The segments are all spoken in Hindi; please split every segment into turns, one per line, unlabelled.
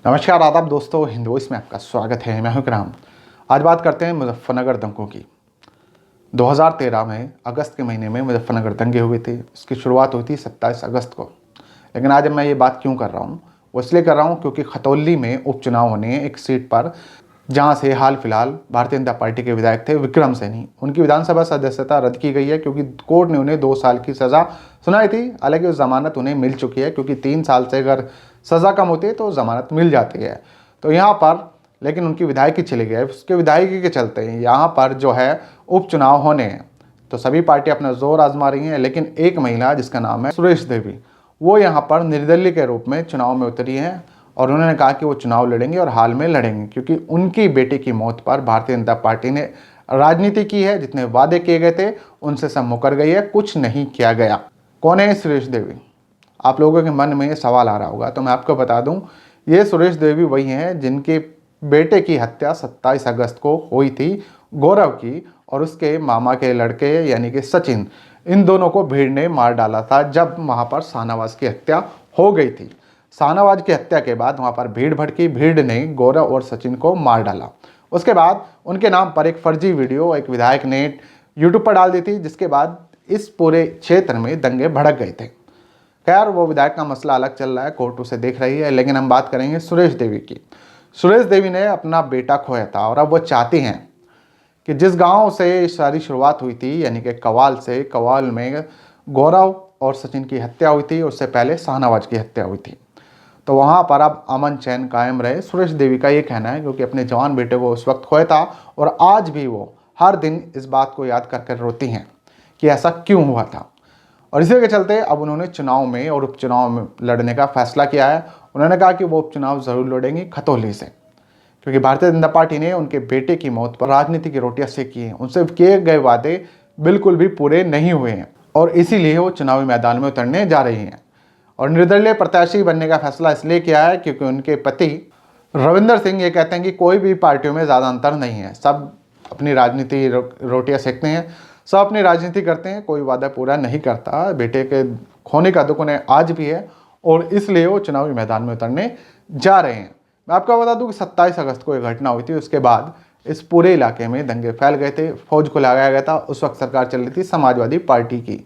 नमस्कार आदाब दोस्तों, हिंद वॉइस में आपका स्वागत है। मैं हूं इकराम। आज बात करते हैं मुजफ्फरनगर दंगों की। 2013 में अगस्त के महीने में मुजफ्फरनगर दंगे हुए थे। इसकी शुरुआत हुई थी 27 अगस्त को। लेकिन आज मैं ये बात क्यों कर रहा हूँ, वो इसलिए कर रहा हूँ क्योंकि खतौली में उपचुनाव होने हैं एक सीट पर, जहाँ से हाल फिलहाल भारतीय जनता पार्टी के विधायक थे विक्रम सैनी। उनकी विधानसभा सदस्यता रद्द की गई है क्योंकि कोर्ट ने उन्हें 2 साल की सज़ा सुनाई थी। हालांकि उस जमानत उन्हें मिल चुकी है, क्योंकि 3 साल से अगर सज़ा कम होती है तो जमानत मिल जाती है। तो यहाँ पर लेकिन उनकी विधायकी चली गई। उसके विधायकी के चलते यहाँ पर जो है उपचुनाव होने हैं, तो सभी पार्टी अपना जोर आजमा रही हैं। लेकिन एक महिला जिसका नाम है सुरेश देवी, वो यहाँ पर निर्दलीय के रूप में चुनाव में उतरी हैं और उन्होंने कहा कि वो चुनाव लड़ेंगे और हाल में लड़ेंगे, क्योंकि उनकी बेटे की मौत पर भारतीय जनता पार्टी ने राजनीति की है। जितने वादे किए गए थे उनसे सब मुकर गई है, कुछ नहीं किया गया। कौन है सुरेश देवी? आप लोगों के मन में ये सवाल आ रहा होगा, तो मैं आपको बता दूं, ये सुरेश देवी वही हैं जिनके बेटे की हत्या 27 अगस्त को हुई थी, गौरव की, और उसके मामा के लड़के यानी कि सचिन, इन दोनों को भीड़ ने मार डाला था जब वहाँ पर शाहनवाज की हत्या हो गई थी। शाहनवाज की हत्या के बाद वहाँ पर भीड़ भड़की, भीड़ ने गौरव और सचिन को मार डाला। उसके बाद उनके नाम पर एक फर्जी वीडियो एक विधायक ने यूट्यूब पर डाल दी थी, जिसके बाद इस पूरे क्षेत्र में दंगे भड़क गए थे। खैर, वो विधायक का मसला अलग चल रहा है, कोर्ट उसे देख रही है। लेकिन हम बात करेंगे सुरेश देवी की। सुरेश देवी ने अपना बेटा खोया था और अब वो चाहती हैं कि जिस गांव से सारी शुरुआत हुई थी, यानी कि कवाल से, कवाल में गौरव और सचिन की हत्या हुई थी, उससे पहले शाहनवाज की हत्या हुई थी, तो वहाँ पर अब अमन चैन कायम रहे। सुरेश देवी का ये कहना है, क्योंकि अपने जवान बेटे को उस वक्त खोया था और आज भी वो हर दिन इस बात को याद कर कर रोती हैं कि ऐसा क्यों हुआ था। और इसी के चलते अब उन्होंने चुनाव में और उपचुनाव में लड़ने का फैसला किया है। उन्होंने कहा कि वो उपचुनाव ज़रूर लड़ेंगी खतौली से, क्योंकि भारतीय जनता पार्टी ने उनके बेटे की मौत पर राजनीति की रोटियां सेकी हैं। उनसे किए गए वादे बिल्कुल भी पूरे नहीं हुए हैं और इसीलिए वो चुनावी मैदान में उतरने जा रही हैं। और निर्दलीय प्रत्याशी बनने का फैसला इसलिए किया है क्योंकि उनके पति रविंदर सिंह ये कहते हैं कि कोई भी पार्टियों में ज़्यादा अंतर नहीं है, सब अपनी राजनीति रोटियां सेकते हैं, सब अपनी राजनीति करते हैं, कोई वादा पूरा नहीं करता। बेटे के खोने का दुख उन्हें आज भी है और इसलिए वो चुनावी मैदान में उतरने जा रहे हैं। मैं आपको बता दूं कि 27 अगस्त को एक घटना हुई थी, उसके बाद इस पूरे इलाके में दंगे फैल गए थे, फौज को लगाया गया था। उस वक्त सरकार चल रही थी समाजवादी पार्टी की,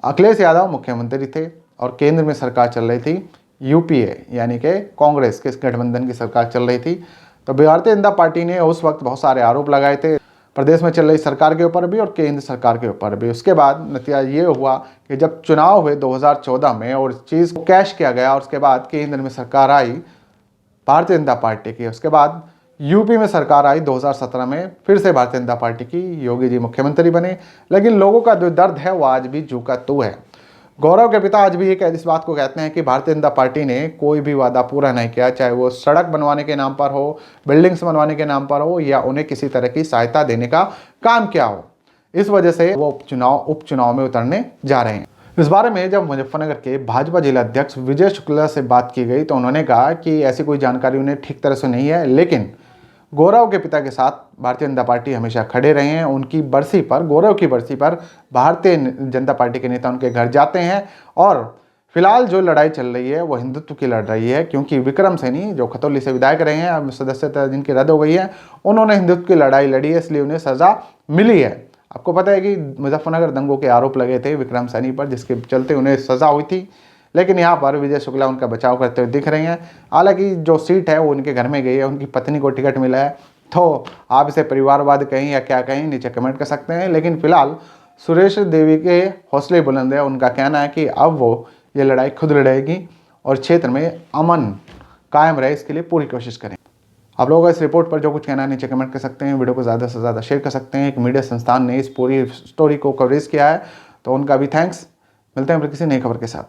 अखिलेश यादव मुख्यमंत्री थे और केंद्र में सरकार चल रही थी यूपीए यानी कि कांग्रेस के गठबंधन की सरकार चल रही थी। तो भारतीय जनता पार्टी ने उस वक्त बहुत सारे आरोप लगाए थे प्रदेश में चल रही सरकार के ऊपर भी और केंद्र सरकार के ऊपर भी। उसके बाद नतीजा ये हुआ कि जब चुनाव हुए 2014 में और इस चीज़ को कैश किया गया और उसके बाद केंद्र में सरकार आई भारतीय जनता पार्टी की, उसके बाद यूपी में सरकार आई 2017 में, फिर से भारतीय जनता पार्टी की, योगी जी मुख्यमंत्री बने। लेकिन लोगों का जो दर्द है वो आज भी जू का तू है। गौरव के पिता आज भी इस बात को कहते हैं कि भारतीय जनता पार्टी ने कोई भी वादा पूरा नहीं किया, चाहे वो सड़क बनवाने के नाम पर हो, बिल्डिंग्स बनवाने के नाम पर हो, या उन्हें किसी तरह की सहायता देने का काम किया हो। इस वजह से वो उपचुनाव में उतरने जा रहे हैं। इस बारे में जब मुजफ्फरनगर के भाजपा जिला अध्यक्ष विजय शुक्ला से बात की गई तो उन्होंने कहा कि ऐसी कोई जानकारी उन्हें ठीक तरह से नहीं है, लेकिन गौरव के पिता के साथ भारतीय जनता पार्टी हमेशा खड़े रहे हैं। उनकी बरसी पर, गौरव की बरसी पर भारतीय जनता पार्टी के नेता उनके घर जाते हैं और फिलहाल जो लड़ाई चल रही है वो हिंदुत्व की लड़ रही है, क्योंकि विक्रम सैनी जो खतौली से विधायक रहे हैं, अब सदस्यता जिनकी रद्द हो गई है, उन्होंने हिंदुत्व की लड़ाई लड़ी है, इसलिए उन्हें सज़ा मिली है। आपको पता है कि मुजफ्फरनगर दंगों के आरोप लगे थे विक्रम सैनी पर, जिसके चलते उन्हें सज़ा हुई थी। लेकिन यहाँ पर विजय शुक्ला उनका बचाव करते हुए दिख रहे हैं। हालांकि जो सीट है वो उनके घर में गई है, उनकी पत्नी को टिकट मिला है। तो आप इसे परिवारवाद कहें या क्या कहें, नीचे कमेंट कर सकते हैं। लेकिन फिलहाल सुरेश देवी के हौसले बुलंद है। उनका कहना है कि अब वो ये लड़ाई खुद लड़ेगी और क्षेत्र में अमन कायम रहे, इसके लिए पूरी कोशिश करें। आप लोगों को इस रिपोर्ट पर जो कुछ कहना है नीचे कमेंट कर सकते हैं। वीडियो को ज़्यादा से ज़्यादा शेयर कर सकते हैं। एक मीडिया संस्थान ने इस पूरी स्टोरी को कवरेज किया है, तो उनका भी थैंक्स। मिलते हैं फिर किसी नई खबर के साथ।